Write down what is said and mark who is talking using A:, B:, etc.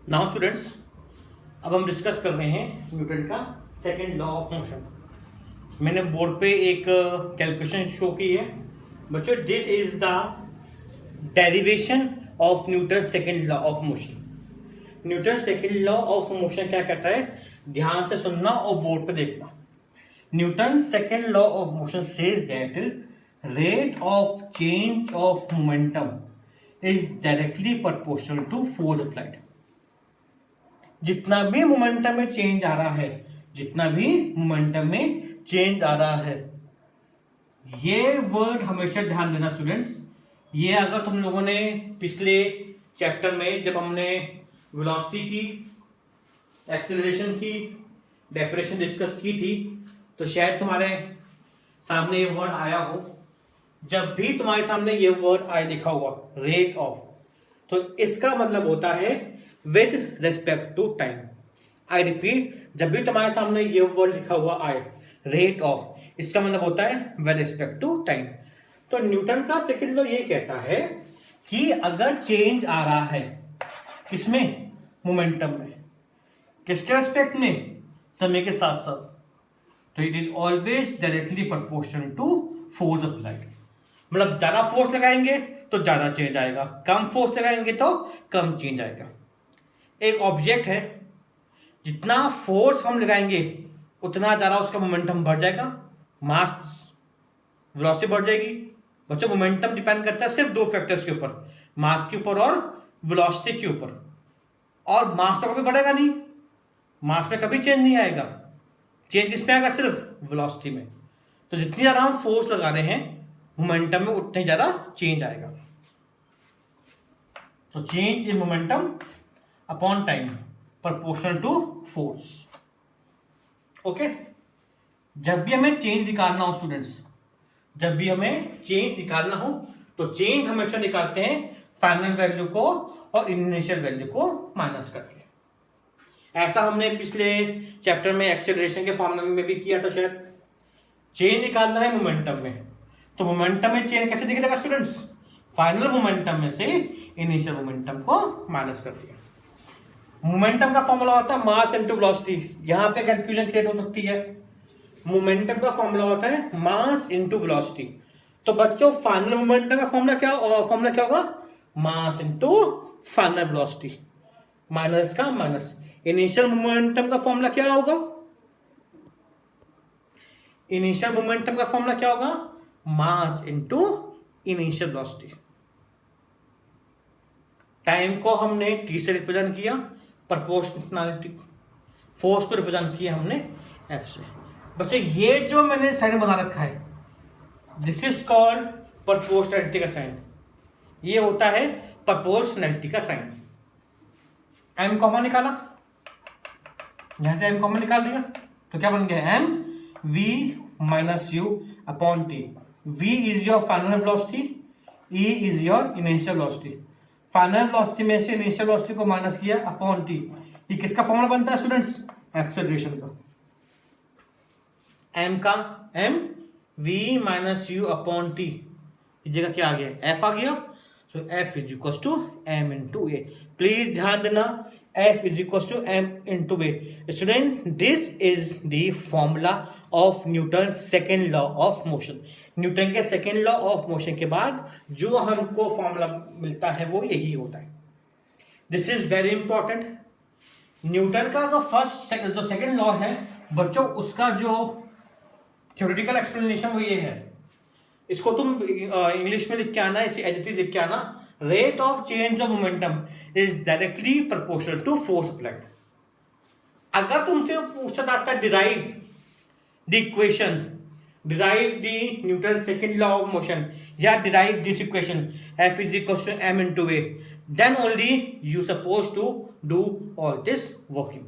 A: Now students, अब हम discuss कर रहे हैं न्यूटन का सेकंड लॉ ऑफ मोशन। मैंने बोर्ड पे एक कैलकुलेशन शो की है बच्चों। This is the derivation of Newton second law of motion. Newton second law of motion क्या कहता है, ध्यान से सुनना और बोर्ड पे देखना। Newton second law of motion says that rate of change of momentum is directly proportional to force applied. जितना भी मोमेंटम में चेंज आ रहा है, जितना भी मोमेंटम में चेंज आ रहा है, ये वर्ड हमेशा ध्यान देना स्टूडेंट्स। ये अगर तुम लोगों ने पिछले चैप्टर में जब हमने वेलोसिटी की, एक्सेलरेशन की डेफिनेशन डिस्कस की थी, तो शायद तुम्हारे सामने ये वर्ड आया हो। जब भी तुम्हारे सामने ये वर्ड आए लिखा हुआ रेट ऑफ, तो इसका मतलब होता है with respect to time. I repeat, जब भी तुम्हारे सामने ये वर्ड लिखा हुआ आए रेट ऑफ, इसका मतलब होता है विद रेस्पेक्ट टू टाइम। तो न्यूटन का सेकंड लॉ ये कहता है कि अगर चेंज आ रहा है किसमें, मोमेंटम में, किसके रेस्पेक्ट में, समय के साथ साथ, तो it is always directly proportional to force applied. मतलब ज्यादा फोर्स लगाएंगे तो ज्यादा चेंज आएगा, कम फोर्स लगाएंगे तो कम चेंज आएगा। एक ऑब्जेक्ट है, जितना फोर्स हम लगाएंगे उतना ज्यादा उसका मोमेंटम बढ़ जाएगा, मास वेलोसिटी बढ़ जाएगी। बच्चों, मोमेंटम डिपेंड करता है सिर्फ दो फैक्टर्स के ऊपर, मास के ऊपर और वेलोसिटी के ऊपर। और मास तो कभी बढ़ेगा नहीं, मास में कभी चेंज नहीं आएगा। चेंज किस में आएगा, सिर्फ वेलोसिटी में। तो जितनी ज्यादा हम फोर्स लगा रहे हैं मोमेंटम में, उतनी ज्यादा चेंज आएगा। तो change in momentum upon time proportional to force. Okay, जब भी हमें चेंज निकालना हो स्टूडेंट्स, जब भी हमें चेंज निकालना हो, तो चेंज हमेशा निकालते हैं फाइनल वैल्यू को और इनिशियल वैल्यू को माइनस करके। ऐसा हमने पिछले चैप्टर में एक्सेलरेशन के फॉर्मूला में भी किया था शायद। चेंज निकालना है मोमेंटम में, तो मोमेंटम में चेंज कैसे दिखेगा स्टूडेंट्स, फाइनल मोमेंटम में से इनिशियल मोमेंटम को माइनस कर दिया। मोमेंटम का फॉर्मूला होता है मास इनटू वेलोसिटी। यहां पे कंफ्यूजन क्रिएट हो सकती है। मोमेंटम का फॉर्मूला होता है मास इनटू वेलोसिटी। तो बच्चों, फाइनल मोमेंटम का फॉर्मूला क्या होगा, mass into final velocity, minus का माइनस। इनिशियल मोमेंटम का फॉर्मूला क्या होगा, इनिशियल मोमेंटम का फॉर्मूला क्या होगा, mass into initial velocity. Time को हमने टी से रिप्रेजेंट किया, प्रोपोर्शनलिटी फोर्स को रिप्रेजेंट किया हमने एफ से। बच्चों, ये जो मैंने साइन बना रखा है, दिस इज कॉल्ड प्रोपोर्शनलिटी का साइन। ये होता है प्रोपोर्शनलिटी का साइन। एम कॉमन निकाला, यहां से एम कॉमन निकाल दिया, तो क्या बन गया, M V minus U upon T. V is your final velocity, E is your initial velocity. Final velocity में से इनिशियल वेलोसिटी को माइनस किया अपॉन टी। ये किसका फॉर्मूला बनता है स्टूडेंट्स, एक्सेलरेशन का। एम का M V minus U upon T, इस जगह क्या आ गया, एफ आ गया। So F is equal to M into A. Please ध्यान देना, F is equal to M into a. Student, this is the formula of Newton second law of motion. Newton के सेकेंड लॉ ऑफ मोशन के बाद जो हमको formula मिलता है वो यही होता है। This is very important. Newton का जो सेकेंड लॉ है बच्चों, उसका जो थ्योरेटिकल एक्सप्लेनेशन वो ये है। इसको तुम इंग्लिश में लिख के आना, इसे एज इट इज लिख के आना। Rate of change of momentum is directly proportional to force applied. अगर तुमसे पूछा जाता है derive the equation, derive the Newton second law of motion, या derive this equation F is equal to M into A, then only you suppose to do all this working.